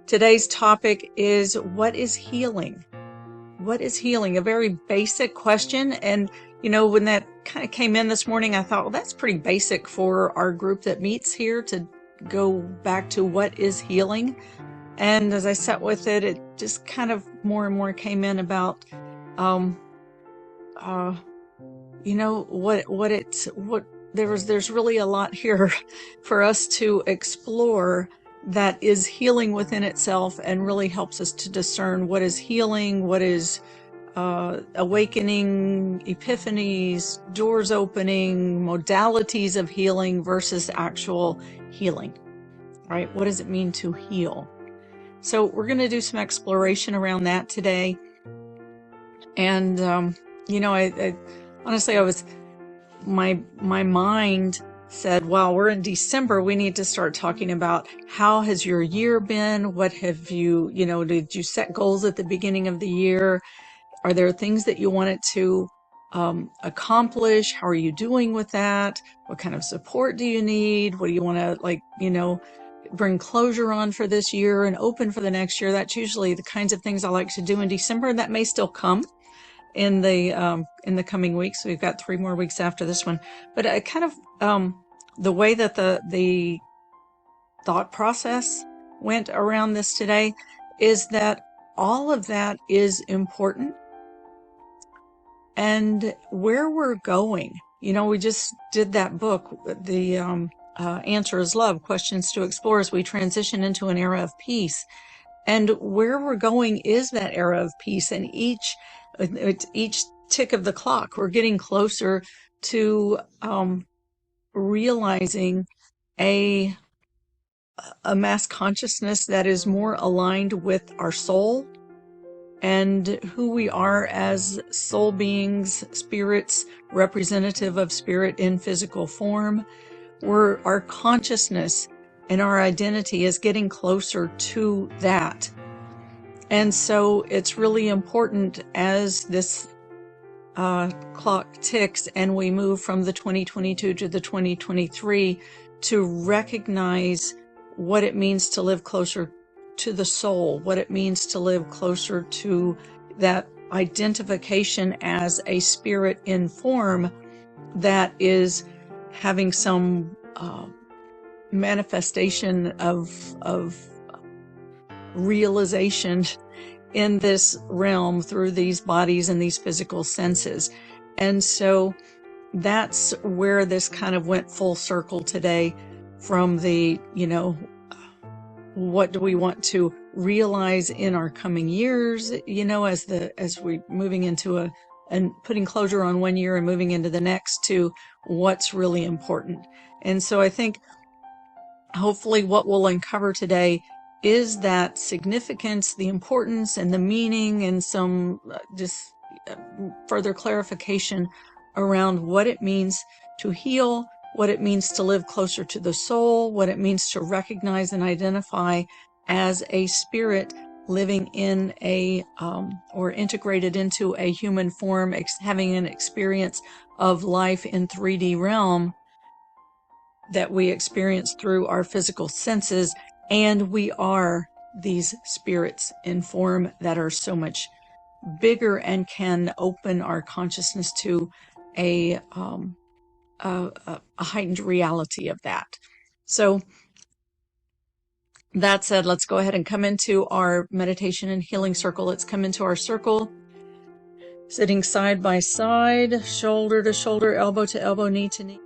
Today's topic is, what is healing? What is healing? A very basic question. And, when that kind of came in this morning, I thought, well, that's pretty basic for our group that meets here to go back to what is healing. And as I sat with it, it just kind of more and more came in about, there's really a lot here for us to explore that is healing within itself and really helps us to discern what is healing, what is awakening, epiphanies, doors opening, modalities of healing versus actual healing, right? What does it mean to heal? So we're going to do some exploration around that today. And, I honestly, my mind said, well, we're in December, we need to start talking about how has your year been? What have you, did you set goals at the beginning of the year? Are there things that you wanted to accomplish? How are you doing with that? What kind of support do you need? What do you want to bring closure on for this year and open for the next year? That's usually the kinds of things I like to do in December. That may still come in the coming weeks. We've got 3 more weeks after this one, but I kind of the way that the thought process went around this today is that all of that is important, and where we're going. We just did that book, the Answer is Love, Questions to Explore as we transition into an era of peace. And where we're going is that era of peace, and each tick of the clock, we're getting closer to realizing a mass consciousness that is more aligned with our soul and who we are as soul beings, spirits, representative of spirit in physical form. Our consciousness and our identity is getting closer to that. And so it's really important as this clock ticks and we move from the 2022 to the 2023 to recognize what it means to live closer to the soul, what it means to live closer to that identification as a spirit in form that is having some manifestation of realization in this realm through these bodies and these physical senses. And so that's where this kind of went full circle today, from the, what do we want to realize in our coming years, as we moving into and putting closure on one year and moving into the next, to what's really important. And so I think hopefully what we'll uncover today is that significance, the importance and the meaning, and some further clarification around what it means to heal, what it means to live closer to the soul, what it means to recognize and identify as a spirit living in or integrated into a human form, having an experience of life in 3D realm that we experience through our physical senses. And we are these spirits in form that are so much bigger and can open our consciousness to a heightened reality of that. So that said, let's go ahead and come into our meditation and healing circle. Let's come into our circle, sitting side by side, shoulder to shoulder, elbow to elbow, knee to knee.